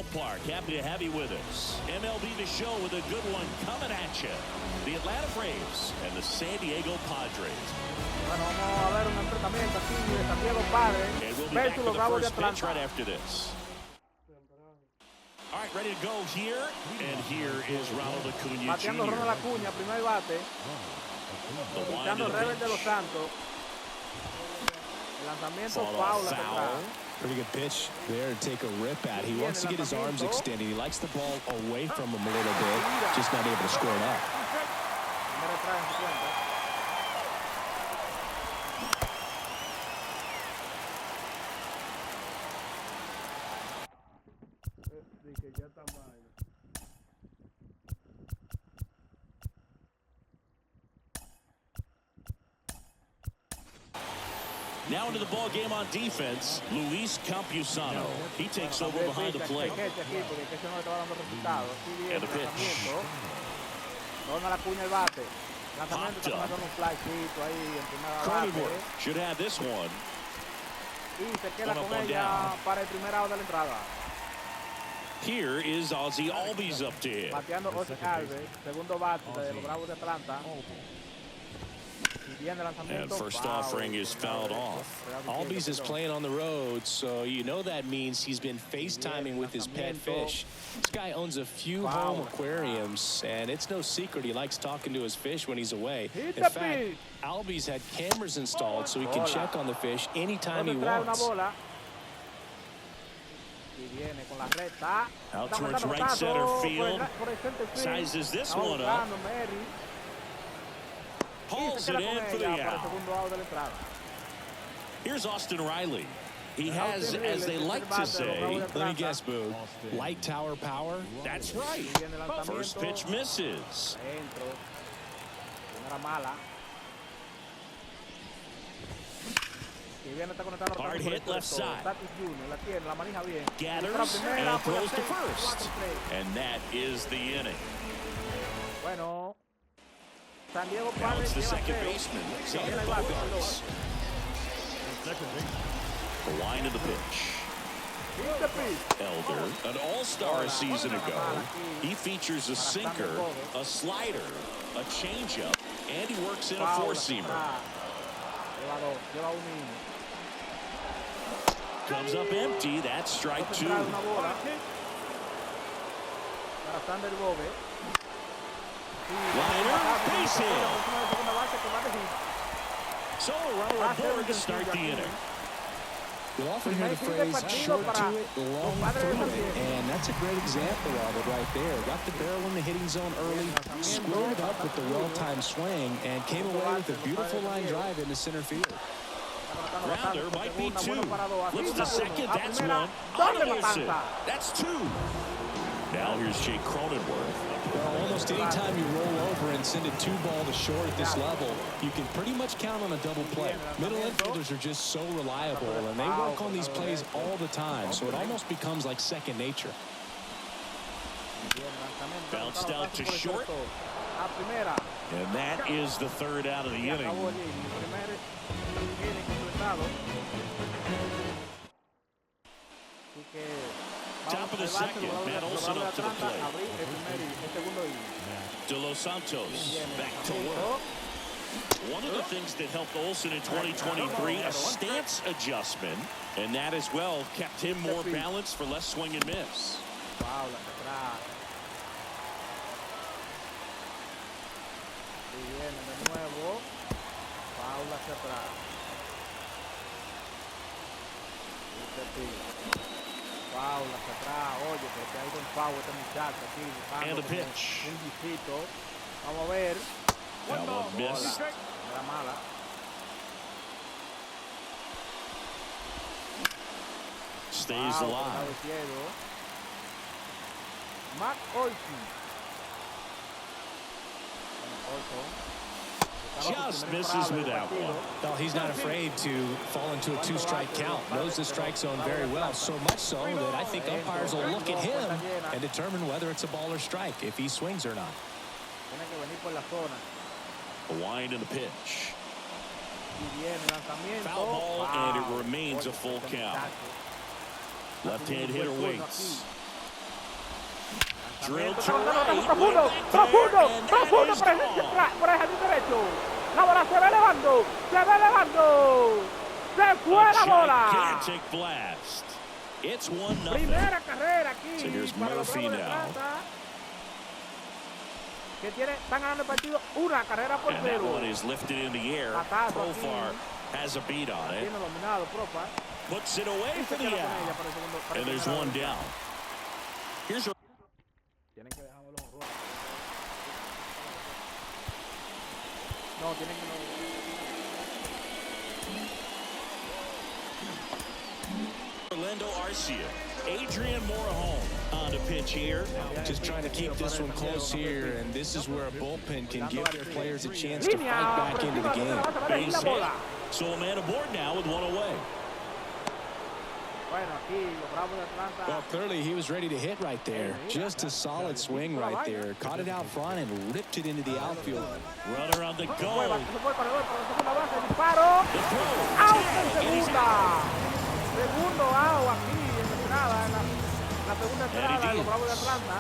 ballpark. Happy to have you with us. MLB The Show with a good one coming at you. The Atlanta Braves and the Sandiego Padres. Bueno, vamos a ver un enfrentamiento aquí de Sandiego Padres versus los Bravos de Atlanta. Right after this. All right, ready to go here. And here is Ronald Acuña Bateando Jr. Ronald Acuña, primer bate. Buscando el revés de los Santos. El lanzamiento foul. Pretty good pitch there to take a rip at. He wants to get his arms extended. He likes the ball away from him a little bit, just not able to score it up. Now into the ball game on defense, Luis Campusano. He takes over behind the plate. And the pitch. Cronenworth should have this one. Here is Ozzie Albies up to him. And first offering is fouled off. Albies is playing on the road, so you know that means he's been FaceTiming with his pet fish. This guy owns a few home aquariums, and it's no secret he likes talking to his fish when he's away. In fact, Albies had cameras installed so he can check on the fish anytime he wants. Out towards right center field. Sizes this one up. Hauls it in for the out. Here's Austin Riley. He has, as they like to say, let me guess, Boo, light tower power? That's right. First pitch misses. Hard hit left side. Gathers and throws to first. And that is the inning. Now it's the second baseman. The line of the pitch. Elder, an all-star a season ago. He features a sinker, a slider, a changeup, and he works in a four-seamer. Comes up empty. That's strike two. Liner, base hit. So a runner aboard to start the inning. You'll often hear the phrase short to it, long through it, and that's a great example of it right there. Got the barrel in the hitting zone early, squared up with the well-timed swing, and came away with a beautiful line drive into center field. Grounder might be two. Flips to second, that's one. Olsen, that's two. Now here's Jake Cronenworth. Well, almost any time you roll over and send a two-ball to short at this level, you can pretty much count on a double play. Middle infielders are just so reliable, and they work on these plays all the time, so it almost becomes like second nature. Bounced out to short. And that is the third out of the inning. Top of the second, Matt Olson up to the plate. De Los Santos back to work. One of the things that helped Olson in 2023, a stance adjustment, and that as well kept him more balanced for less swing and miss. And a pitch. That one missed. Stays alive. Just misses with that one. Well, he's not afraid to fall into a two-strike count. Knows the strike zone very well, so much so that I think umpires will look at him and determine whether it's a ball or strike, if he swings or not. A wind in the pitch. Foul ball, and it remains a full count. Left-hand hitter waits. Drilled to Lanzamiento, right. profundo, Way back profundo, there, and that profundo is por el gone. por el jardín derecho. La bola se va elevando, se va elevando. Se fue A la bola. gigantic blast. It's 1-0. Primera carrera aquí So here's para los Murphy Bravos de now. Atlanta, que están ganando el partido una carrera por And that cero. one is lifted in the air. Batazo Profar aquí. has a beat on it. Tiene dominado, Profar. Puts it away Y for se the queda con out. ella para el segundo. Para And el there's primera one base. down. Here's a Tienen que dejarlo los horrores. No, tienen que no. Orlando Arcia. Adrian Morejon on the pitch here. Just trying to keep this one close here, and this is where a bullpen can give their players a chance to fight back into the game. Base hit. So a man aboard now with one away. Bueno, aquí los Bravos de Atlanta. Well, clearly he was ready to hit right there. Just a solid swing right there. Caught it out front and ripped it into the outfield. Runner on the Se go. fue corredor para la segunda base. Disparo. The throw. Out Tag, en and he's segunda. Segundo out aquí en la entrada, en la segunda entrada de los Bravos de Atlanta.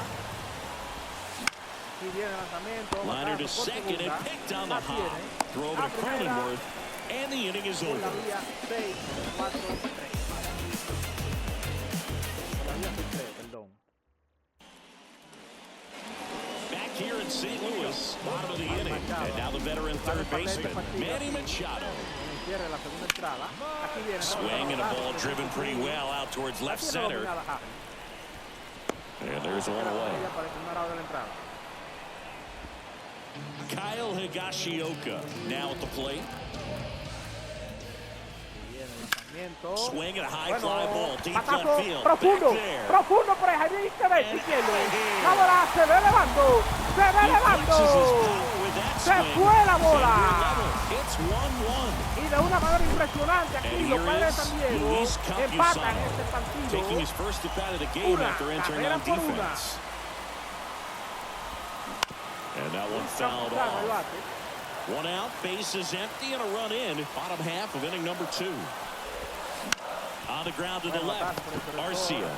Aquí viene el lanzamiento. Liner to batazo por second segunda. and picked on the La hop. tiene. Throw over A to primera. Cronenworth, and the inning is Por la over. vía 6, 4, 3. Por la vía 6, 3, perdón. Back here in St. Louis, bottom of the inning. And now the veteran third baseman, Manny Machado. En el cierre de la segunda entrada. Aquí viene. Swing and a ball driven pretty well out towards left center. And there's one away. Kyle Higashioka now at the plate. Swing and a high fly ball deep left field. Profundo, Back there. profundo por el jardín izquierdo. La bola se ve elevando, se ve He flexes his elevando. power with that Se swing. fue la bola. Career level. It's 1-1. Y de una manera impresionante aquí And los here padres de is San Diego Luis empatan Campusano, este partido. taking his first at bat of the game Una after entering carrera on por una. defense. And that one fouled Campusano al off. bate. One out, bases empty, and a run in. Bottom half of inning number 2. On the ground to the left, Arcia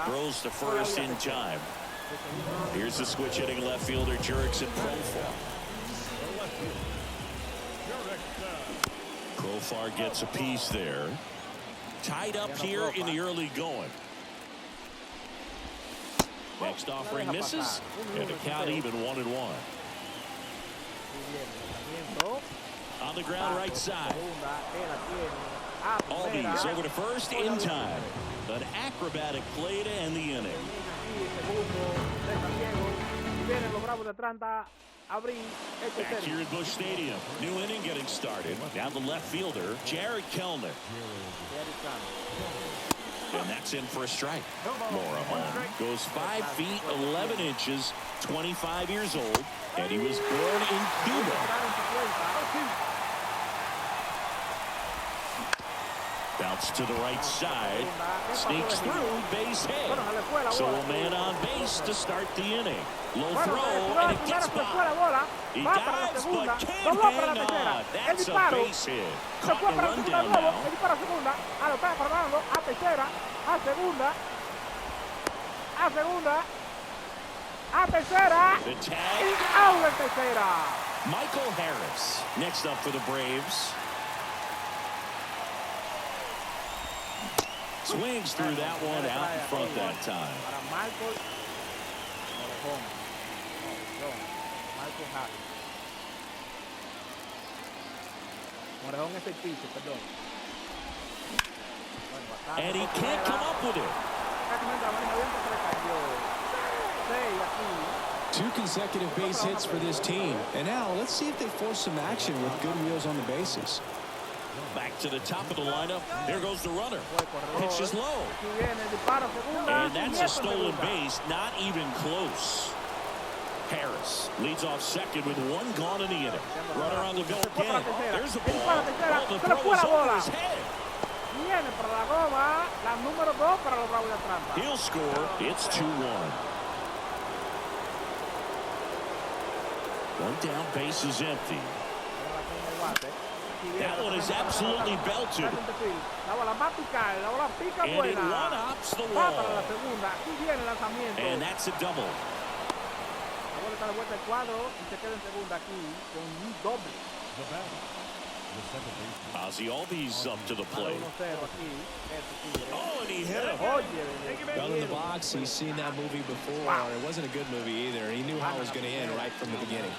throws to first in time. Here's the switch hitting left fielder, Jurickson Profar. Profar gets a piece there. Tied up here in the early going. Next offering misses, and the count even 1-1. On the ground right side. Albies over to first in time. An acrobatic play to end the inning. Back here at Busch Stadium, new inning getting started. Now the left fielder, Jared Kellner. And that's in for a strike. Morejon goes 5 feet 11 inches, 25 years old, and he was born in Cuba. Bounce to the right side, sneaks through, base hit. So a man on base to start the inning. Low throw, and it gets by. He dives, but can't hang on. That's a base hit. Caught the rundown now. The tag. Michael Harris next up for the Braves. Swings through that one out in front that time. And he can't come up with it. 2 consecutive base hits for this team. And now let's see if they force some action with good wheels on the bases. Back to the top of the lineup. There goes the runner. Pitch is low. And that's a stolen base. Not even close. Harris leads off second with 1 gone in the inning. Runner on the go again. There's the ball. Oh, the throw is over his head. He'll score. It's 2-1. One down, base is empty. That one is absolutely belted. La bola va a picar, la bola pica And it buena. one-ups the Va para la wall. segunda. Aquí viene el lanzamiento. And that's a double. La bola está de vuelta al cuadro y se queda en segunda aquí con un doble. Ozzy Albies up to the plate. 1-0 aquí. Oh, and he hit him. Well, in the box, he's seen that movie before. It wasn't a good movie either. He knew how it was going to end right from the beginning.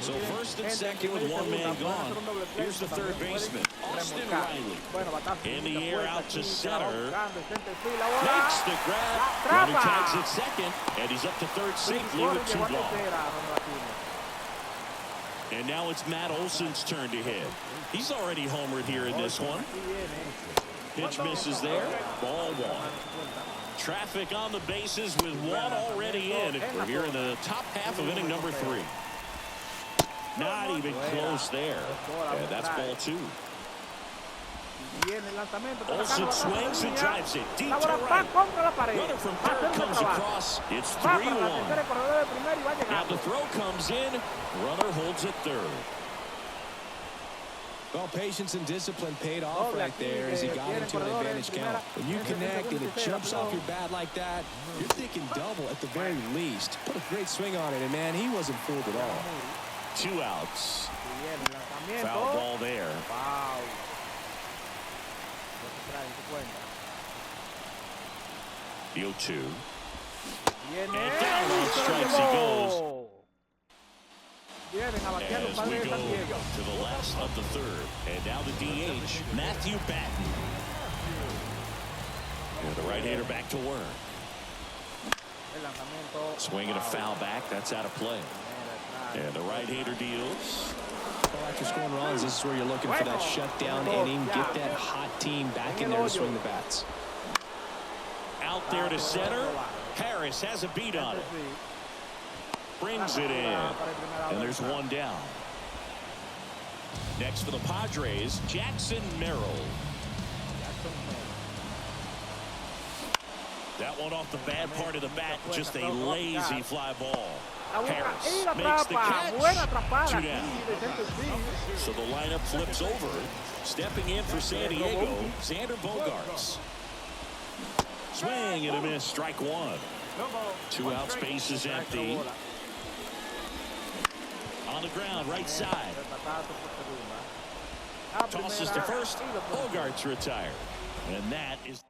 So first and second with one man gone. Here's the third baseman, Austin Riley. In the air out to center. Makes the grab. Runner tags at second. And he's up to third safely with 2 gone. And now it's Matt Olson's turn to hit. He's already homered here in this one. Pitch misses there. Ball 1. Traffic on the bases with one already in. We're here in the top half of inning number 3. Not even close there. And that's ball 2. Olson swings and drives it deep to right. Runner from third comes across. It's 3-1. Now the throw comes in. Runner holds at third. Well, patience and discipline paid off right there as he got into an advantage count. When you connect and it jumps off your bat like that, you're thinking double at the very least. Put a great swing on it, and man, he wasn't fooled at all. 2 outs. Foul ball there. The 0-2. And down on strikes he goes. As we go to the last of the third. And now the DH, Matthew Batten. And the right-hander back to work. Swing and a foul back. That's out of play. And the right-hander deals. Well, after scoring runs, this is where you're looking for that shutdown inning. Get that hot team back in there to swing the bats. Out there to center. Harris has a beat on it. Brings it in. And there's one down. Next for the Padres, Jackson Merrill. That one off the bad part of the bat. Just a lazy fly ball. Harris makes the catch. 2 down. So the lineup flips over. Stepping in for Sandiego, Xander Bogaerts. Swing and a miss. Strike 1. 2 out. Space is empty. On the ground, right side. Tosses to first. Bogaerts retired. And that is...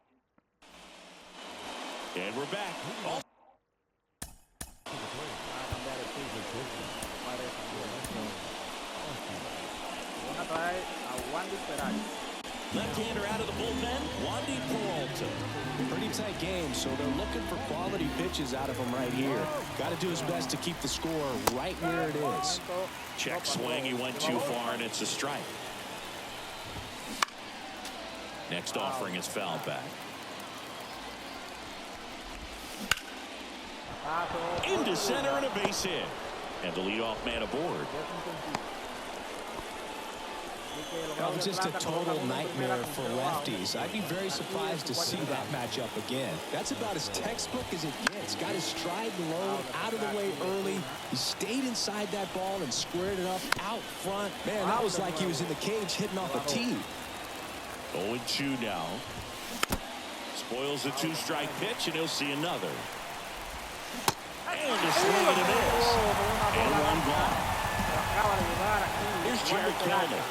And we're back. Oh. Left-hander out of the bullpen, Wandy Peralta. Pretty tight game, so they're looking for quality pitches out of him right here. Got to do his best to keep the score right where it is. Check swing, he went too far, and it's a strike. Next offering is fouled back. Into center and a base hit. And the leadoff man aboard. Well, just a total nightmare for lefties. I'd be very surprised to see that matchup again. That's about as textbook as it gets. Got his stride low, out of the way early. He stayed inside that ball and squared it up out front. Man, that was like he was in the cage hitting off a tee. 0-2 now. Spoils a 2-strike pitch, and he'll see another. And a swing and a miss. And one gone. Here's Jared Kelly.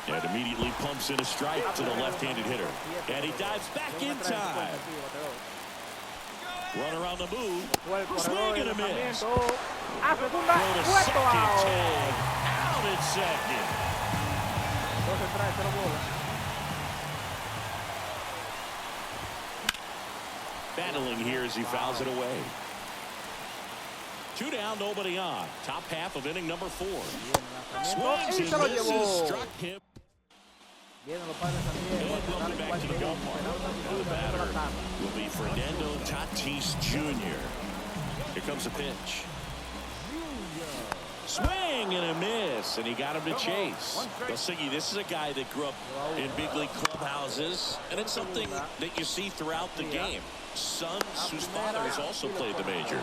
And immediately pumps in a strike to the left-handed hitter. And he dives back in time. Runner on the move. Swing and a miss. Throw to second. Tag. Out at second. Battling here as he fouls it away. 2 down, nobody on. Top half of inning number 4. Swings and misses. Struck him. And welcome back to the ballpark. The batter will be Fernando Tatis Jr. Here comes a pitch. Swing swing and a miss, and he got him to chase. Well, Siggy, this is a guy that grew up in big league clubhouses, and it's something that you see throughout the game. Sons whose fathers also played the majors.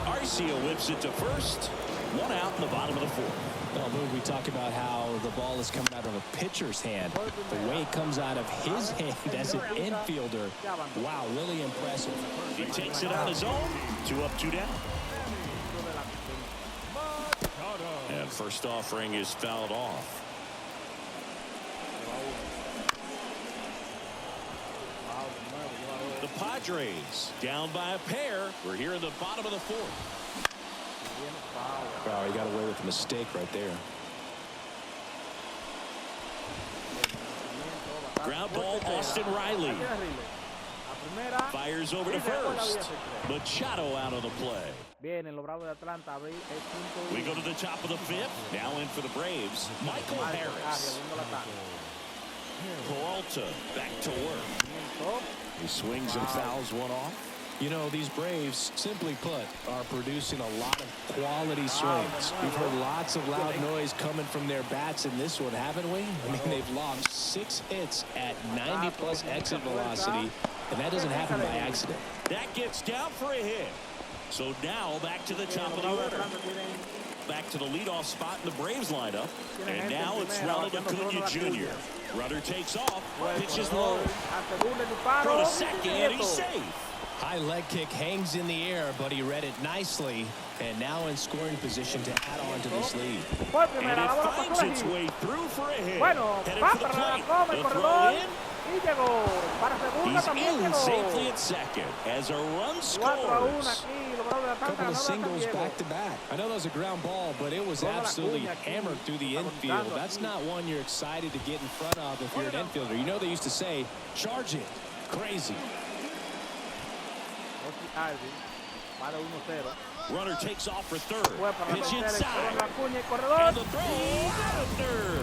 Arcia whips it to first. One out in the bottom of the fourth. Well, Boog, we talk about how the ball is coming out of a pitcher's hand. The way it comes out of his hand as an infielder, wow, really impressive. He takes it on his own. 2 up, 2 down. And first offering is fouled off. The Padres down by a pair. We're here in the bottom of the fourth. Wow, he got away with a mistake right there. Ground ball, Austin Riley. Fires over to first. Machado out of the play. We go to the top of the fifth. Now in for the Braves, Michael Harris. Peralta back to work. He swings and fouls one off. You know, these Braves, simply put, are producing a lot of quality swings. We've heard lots of loud noise coming from their bats in this one, haven't we? I mean, they've logged 6 hits at 90+ exit velocity, and that doesn't happen by accident. That gets down for a hit. So now back to the top of the order. Back to the leadoff spot in the Braves lineup. And now it's Ronald Acuna Jr. Runner takes off, pitches low. Throw to second, and he's safe. High leg kick hangs in the air, but he read it nicely, and now in scoring position to add on to this lead. And it finds its way through for a hit. Headed for the plate. The throw in. He's in safely at second as a run scores. A couple of singles back-to-back. I know that was a ground ball, but it was absolutely hammered through the infield. That's not one you're excited to get in front of if you're an infielder. You know they used to say, charge it. Crazy. Runner takes off for third. Pitch inside. And the throw out of third.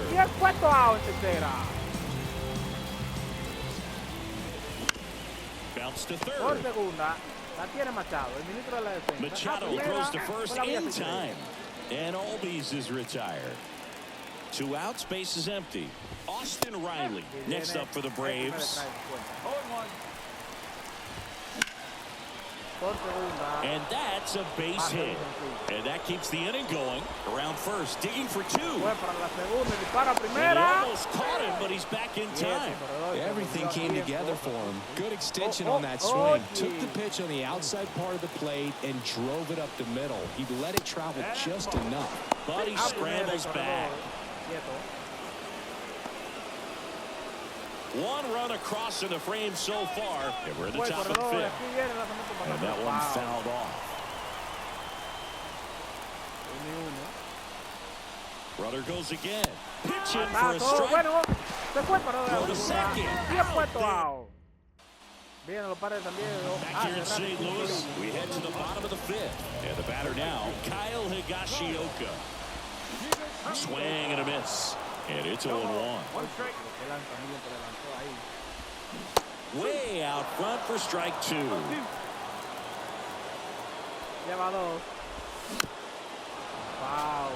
Bounce to third. Machado throws to first in time. And Albies is retired. 2 outs, base is empty. Austin Riley next up for the Braves. And that's a base hit. And that keeps the inning going. Around first, digging for 2. And he almost caught him, but he's back in time. Everything came together for him. Good extension on that swing. Took the pitch on the outside part of the plate and drove it up the middle. He let it travel just enough. But he scrambles back. 1 run across in the frame so far, and we're at the top of the fifth. And that one fouled off. Runner goes again. Pitch in for a strike. Throw to second. Back here in St. Louis, we head to the bottom of the fifth. And the batter now, Kyle Higashioka. Swing and a miss. And it's 0-1. Way out front for strike 2. Wow.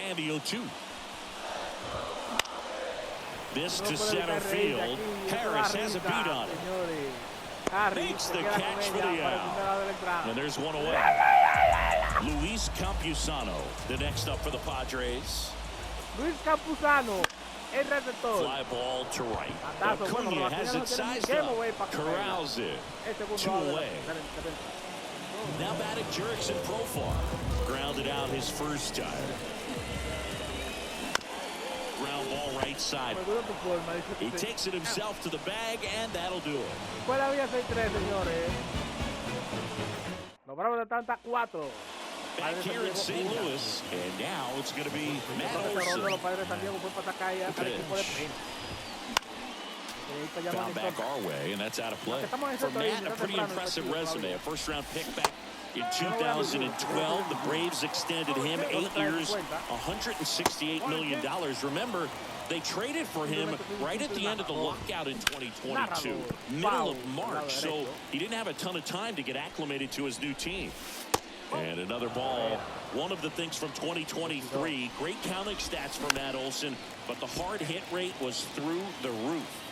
And the 0-2. This to center field. Harris has a beat on it. Makes the catch for the out. And there's one away. Luis Campusano, the next up for the Padres. Luis Campusano, el receptor. Fly ball to right. Acuna has it sized up. Corrals it. 2 away. Now batting Jurickson Profar. Grounded out his first time. Ground ball right side. He takes it himself to the bag, and that'll do it. Back here in St. Louis, and now it's going to be Matt Olson. Found back our way, and that's out of play. For Matt, a pretty impressive resume. A first-round pick back in 2012. The Braves extended him 8 years, $168 million. Remember, they traded for him right at the end of the lockout in 2022, middle of March, so he didn't have a ton of time to get acclimated to his new team. And another ball. One of the things from 2023, great counting stats for Matt Olson, but the hard hit rate was through the roof.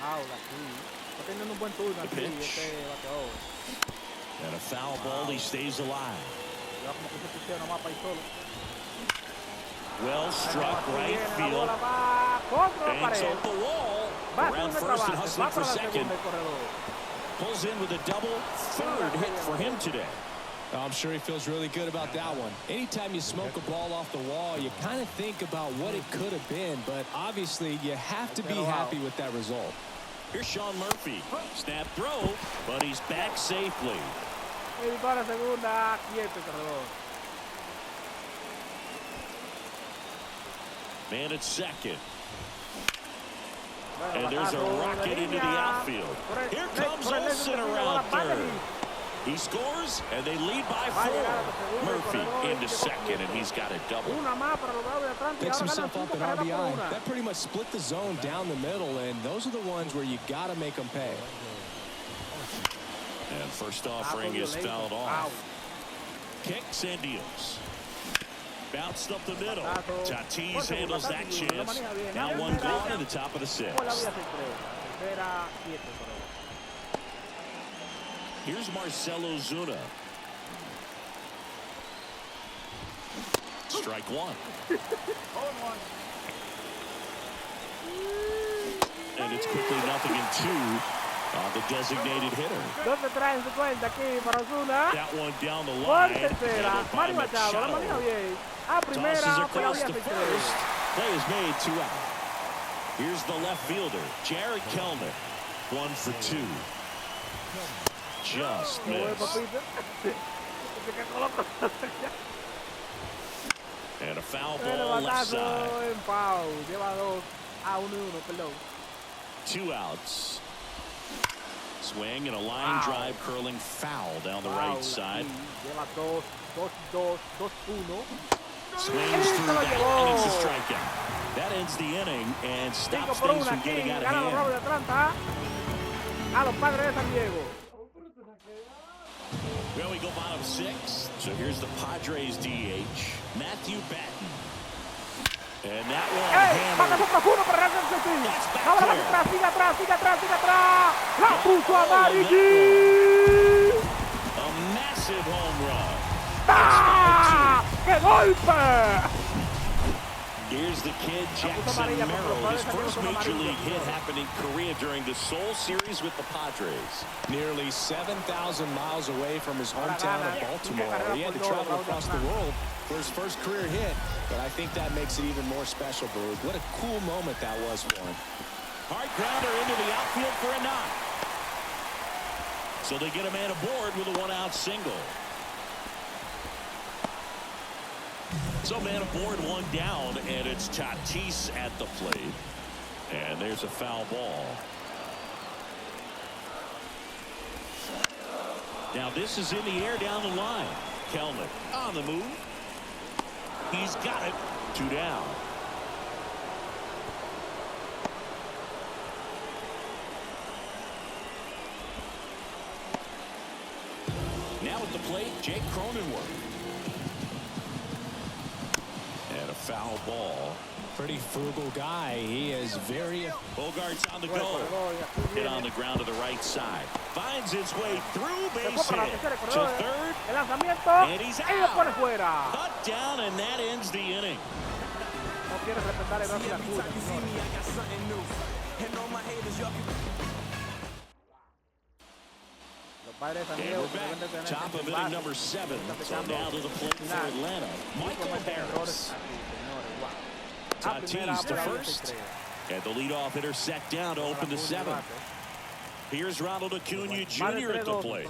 Wow, está teniendo un buen turno aquí este bateador. And a foul ball, he stays alive. Well struck, right field. Hangs off the wall. Around first and hustling for second. Pulls in with a double. Third hit for him today. I'm sure he feels really good about that one. Anytime you smoke a ball off the wall, you kind of think about what it could have been, but obviously you have to be happy with that result. Here's Sean Murphy. Snap throw, but he's back safely. Man at second. And there's a rocket into the outfield. Here comes Olson around third. He scores, and they lead by 4. Murphy into second, and he's got a double. Picks himself up an RBI. That pretty much split the zone down the middle, and those are the ones where you got to make them pay. And first offering is fouled off. Kicks and deals. Bounced up the middle. Tatis handles that chance. Now one gone in the top of the 6th. Here's Marcelo Zuna. Strike one. And it's quickly 0-2 on the designated hitter. That one down the line. Tosses across the first. Play is made, 2 out. Here's the left fielder, Jared Kelnick. 1 for 2. Just missed. And a foul ball left side. 2 outs. Swing and a line drive curling foul down the right side. Swings through that, and it's a strikeout. That ends the inning and stops things from getting out of hand. A los padres de Sandiego. Well, we go bottom 6. So here's the Padres DH, Matthew Batten. And that one hammered. That's back there. A massive home run. ¡Qué golpe! Here's the kid, Jackson Merrill. His first major league hit happened in Korea during the Seoul series with the Padres. Nearly 7,000 miles away from his hometown of Baltimore. He had to travel across the world for his first career hit, but I think that makes it even more special, Bruce. What a cool moment that was for him. Hard grounder into the outfield for a knock. So they get a man aboard with a 1-out single. So man aboard, 1 down, and it's Tatis at the plate. And there's a foul ball. Now this is in the air down the line. Kelnick on the move. He's got it. 2 down. Now at the plate, Jake Cronenworth. And a foul ball. Pretty frugal guy. He is very... Bogart's on the go. Hit on the ground to the right side. Finds his way through base hit to third. And he's out. Cut down, and that ends the inning. And we're back. Top of inning number 7. So now to the plate for Atlanta, Michael Harris. Tatis to first. And the leadoff hitter set down to open the 7th. Here's Ronald Acuna Jr. at the plate.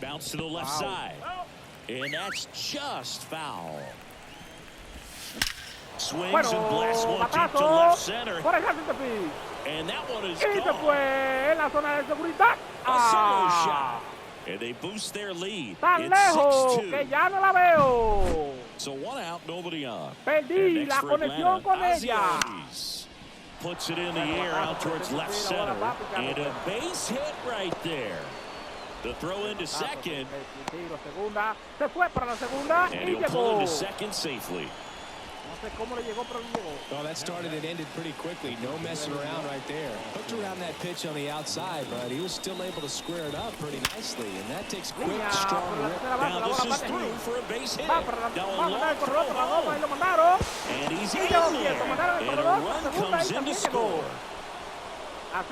Bounce to the left side. And that's just foul. Swings and blasts one deep to left center. And that one is gone. A solo shot. And they boost their lead. It's 6-2. So 1 out, nobody on. Perdí la conexión con ella. puts it in the air out towards left center. And a base hit right there. The throw into second. And he'll pull into second safely. Well, that started and ended pretty quickly. No messing around right there. Hooked around that pitch on the outside, but he was still able to square it up pretty nicely. And that takes quick, strong rip. Now this is through for a base hit. Now a long throw home. And he's in there. And a run comes in to score.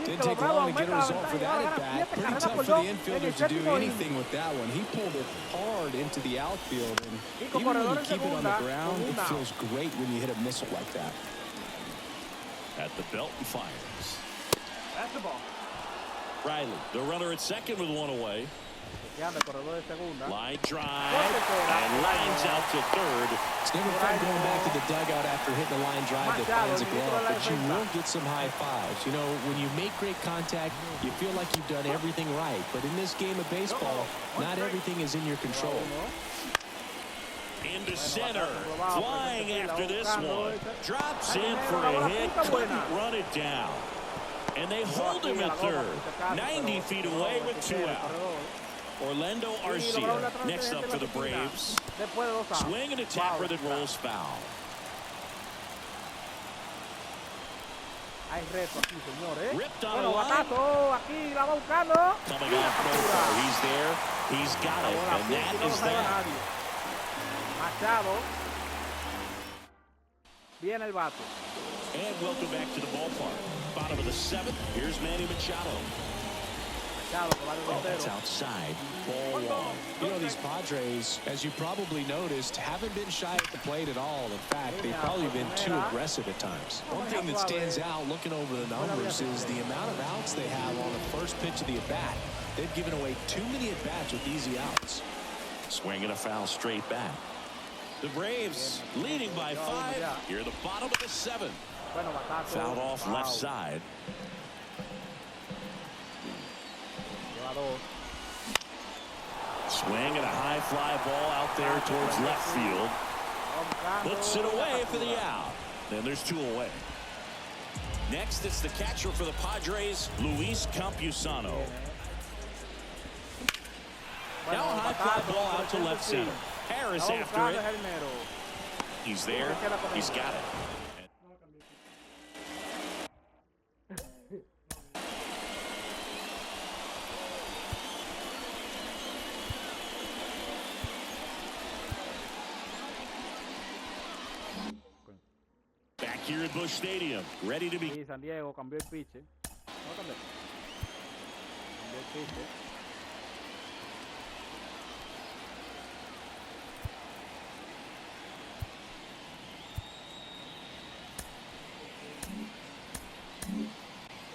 Didn't take long to get a result for that at bat. Pretty tough for the infielder to do anything with that one. He pulled it hard into the outfield, and even when you keep it on the ground, it feels great when you hit a missile like that. At the belt and fires. That's the ball. Riley, the runner at second with one away. Line drive, and lines out to third. It's never fun going back to the dugout after hitting a line drive that finds a glove, but you will get some high fives. You know, when you make great contact, you feel like you've done everything right. But in this game of baseball, not everything is in your control. Into center, flying after this one. Drops in for a hit, couldn't run it down. And they hold him at third, 90 feet away with two out. Orlando Arcia next up for the Braves. Swing and a tapper that rolls foul. Ripped on a line. Coming off profile. He's there. He's got it. And that is that. And welcome back to the ballpark. Bottom of the seventh. Here's Manny Machado. Oh, that's outside. Ball one. You know, these Padres, as you probably noticed, haven't been shy at the plate at all. In fact, they've probably been too aggressive at times. One thing that stands out looking over the numbers is the amount of outs they have on the first pitch of the at-bat. They've given away too many at-bats with easy outs. Swinging a foul straight back. The Braves leading by 5. Here at the bottom of the 7th. Fouled off left side. Swing and a high fly ball out there towards left field. Puts it away for the out. And there's 2 away. Next, it's the catcher for the Padres, Luis Campusano. Now a high fly ball out to left center. Harris after it. He's there. He's got it. Back here at Busch Stadium, ready to be. Sandiego cambió el pitch. No cambió. Cambió el pitch.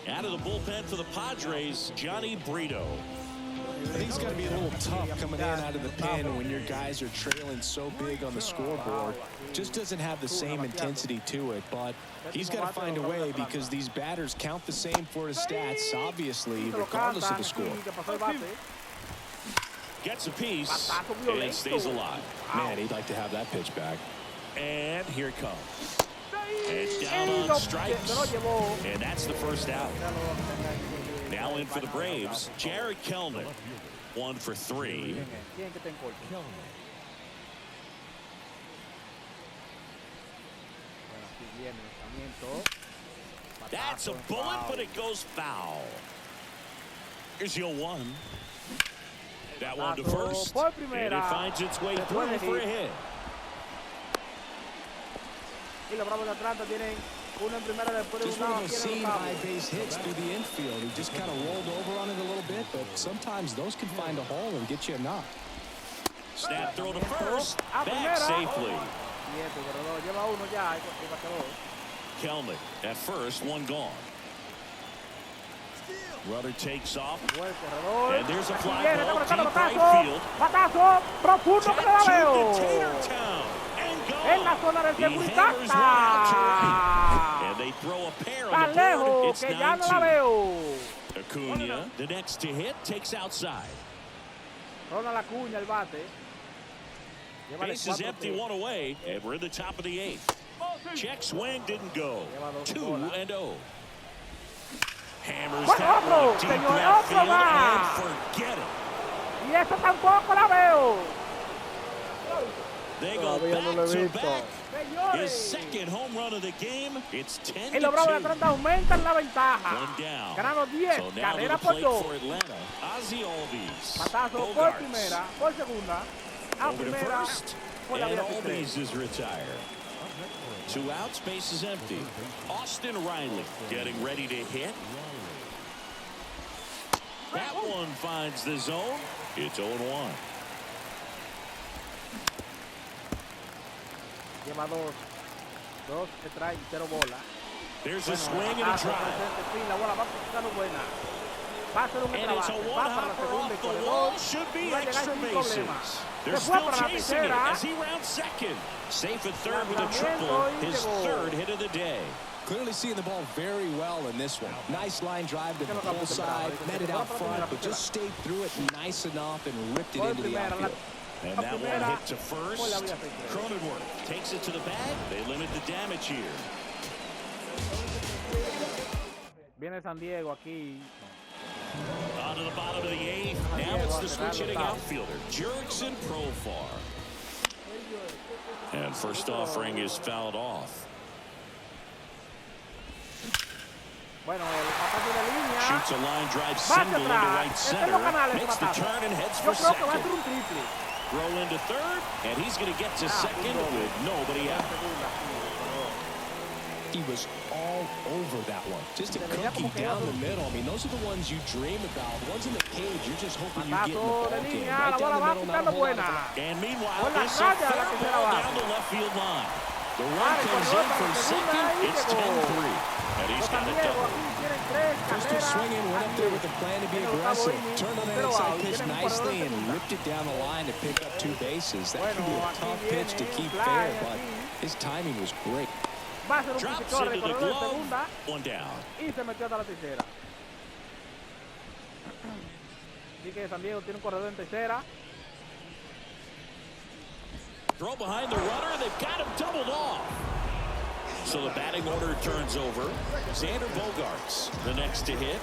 Out of the bullpen for the Padres, Johnny Brito. I think it's got to be a little tough coming in out of the pen when your guys are trailing so big on the scoreboard. Just doesn't have the same intensity to it, but he's got to find a way because these batters count the same for his stats, obviously, regardless of the score. Gets a piece and stays alive. Man, he'd like to have that pitch back. And here it comes. And down on strikes. And that's the first out. Now in for the Braves, Jared Kelnick. 1 for 3. That's a bullet, but it goes foul. Here's your 1. That one to first. And it finds its way through for a hit. Just one of those seam high base hits through the infield. He just kind of rolled over on it a little bit, but sometimes those can find a hole and get you a knock. Snap throw to first. Back safely. Kelnick at first, 1 gone. Runner takes off. And there's a fly ball deep right field. Tattooed to Tatertown. And they throw a pair on the board. It's 9-2. Acuna, the next to hit, takes outside. Base is empty, 1 away, and we're in the top of the 8th. Check swing didn't go. 2-0. Hammers Bueno, that otro, one deep señor, left otro field más. and forget it. Y esta tampoco la veo. They go Todavía no lo he back to visto. back. His second home run of the game. It's 10-2. Y los Bravos de Atlanta aumentan la ventaja. One down. Ganando 10, So now to carrera the por plate 2. for Atlanta. Ozzie Albies. Batazo por Bogarts. primera, por segunda. A Over to primera. first. Por la And vía tercera. Albies is retired. 2 outs, base is empty. Austin Riley getting ready to hit. That one finds the zone. It's 0-1. Lleva 2 strikes, 0 bola. There's a swing and a drive. La bola va buscando buena. Va a ser un And it's a extrabajo. Va para la one-hopper segunda y off the corredor. wall. Should be Va a llegar extra sin bases. problema. They're Se fue still para la chasing it tercera. as he rounds second. Safe at third with a triple. Lanzamiento y His llegó. 3rd hit of the day. Clearly seeing the ball very well in this one. Nice line drive to the pull side, met it out front, but just stayed through it nice enough and ripped it into the outfield. And that one hit to first. Cronenworth takes it to the bag. They limit the damage here. Viene Sandiego aquí. On to the bottom of the 8th. Now it's the switch hitting outfielder, Jurickson Profar. And first offering is fouled off. Bueno, el patazo de línea. Shoots a line drive Va single hacia into atrás. right Este es center. los canales, Makes the patazo. turn and heads Yo for creo que va a second. ser un triple. Throw into third, and he's going to get to second with nobody out. He was all over that one. Just a cookie down the middle. I mean, those are the ones you dream about. The ones in the cage, you're just hoping you get in the ball game. Right down the middle, not a whole lot of... And meanwhile, it's a fair ball down the left field line. The run comes in from second. It's 10-3. And he's got it double. First swinging, went up there with a plan to be aggressive. Turned on that inside pitch nicely and ripped it down the line to pick up 2 bases. That could be a tough pitch to keep fair, but his timing was great. Va a ser un Drops picador de into the corredor de glove. segunda. 1 down. Y se metió hasta la tercera. Así que San Diego tiene un corredor en tercera. Throw behind the runner. They've got him doubled off. So the batting order turns over. Xander Bogarts, the next to hit.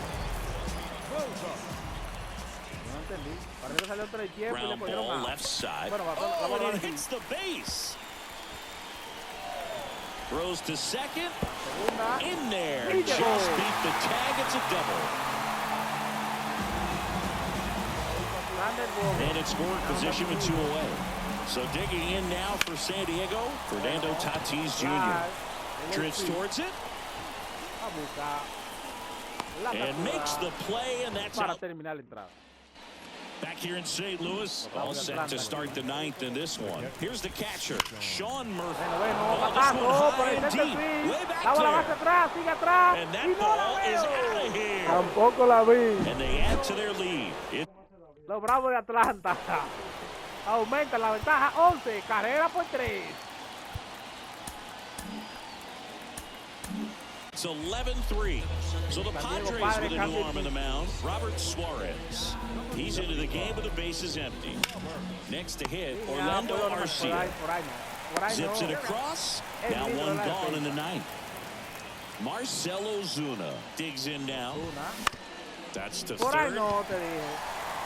No entendí. Parece que salió entre el tiempo y le Ground cogieron ball a... left side. Bueno, Oh, and it hits the base. Throws to second. Segunda. In there. Y Just llegó. beat the tag. It's a double. And it's scoring position with 2 away. So digging in now for San Diego, Fernando Tatis Jr. Drifts towards it and makes the play, and that's para out. terminar la entrada. Back here in St. Louis, all set to start the 9th in this one. Here's the catcher, Sean Murphy. Oh, this one high and deep, way back La bola va hacia there. atrás, sigue atrás. And Y that no la ball is veo. out of here. Tampoco la vi. And they add to their lead. Los Bravos de Atlanta aumentan la ventaja 11, carrera por 3. It's 11-3. So the Padres with a new arm in the mound, Robert Suarez. He's into the game with the bases empty. Next to hit, Orlando Arcia. Zips it across. Now 1 gone in the 9th. Marcell Ozuna digs in now. That's to Por ahí third. no te dije.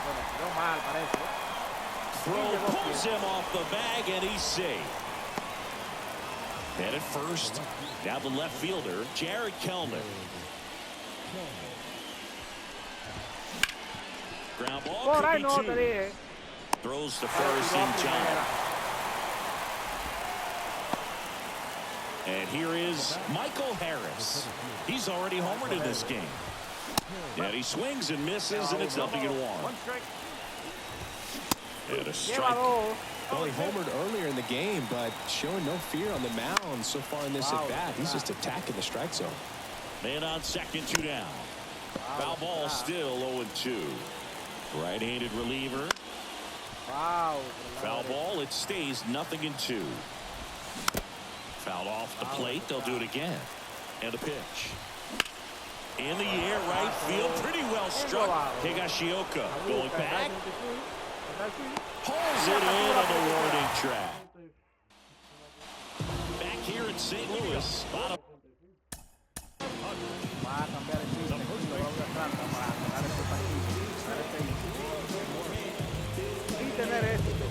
Bueno, quedó mal, parece. Throw pulls him off the bag, and he's safe. Headed first. Now the left fielder, Jared Kelman. Ground ball Por could ahí be no te 2. dije. Throws to first in time. And here is Michael Harris. He's already homered in this game. And he swings and misses, and it's 0-1. And a strike. Well, he homered earlier in the game, but showing no fear on the mound so far in this at-bat. He's just attacking the strike zone. Man on second, 2 down. Foul ball still 0-2. Right-handed reliever. Wow. Foul ball, it stays 0-2. Fouled off the plate, they'll do it again. And the pitch. In the air, right field, pretty well struck. Higashioka going back. Pulls it in on the warning track. Back here in in St. Louis. Bottom. Va a cambiar el pitcher. Y lo va a usar Atlanta para ganar este partido. Ganar este inning. Y tener éxito.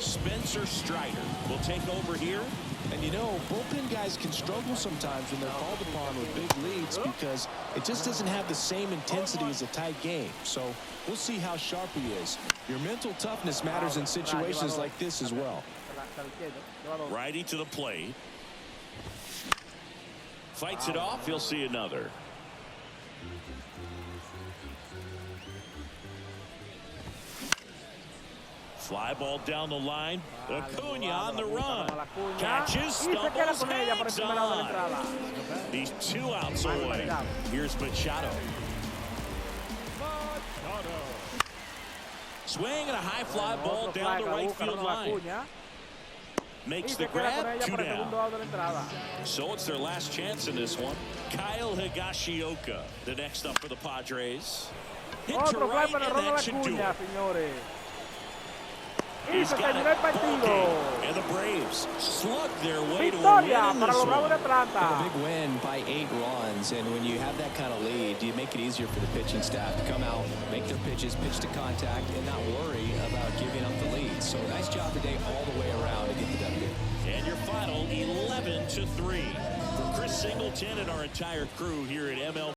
Spencer Strider will take over here. And you know, bullpen guys can struggle sometimes when they're called upon with big leads because it just doesn't have the same intensity as a tight game. So we'll see how sharp he is. Your mental toughness matters in situations like this as well. Righty to the plate. Fights it off. He'll see another. Fly ball down the line. Acuna on the run. Catches, stumbles, hangs on. He's 2 outs away. Here's Machado. Swing and a high fly ball down the right field line. Makes the grab, 2 down. So it's their last chance in this one. Kyle Higashioka, the next up for the Padres. Hit to right, and that should do it. He's got it. And the Braves slug their way to a win in this one. A big win by 8 runs, and when you have that kind of lead, you make it easier for the pitching staff to come out, make their pitches, pitch to contact, and not worry about giving up the lead. So nice job today all the way around to get the W. And your final 11-3. For Chris Singleton and our entire crew here at MLB.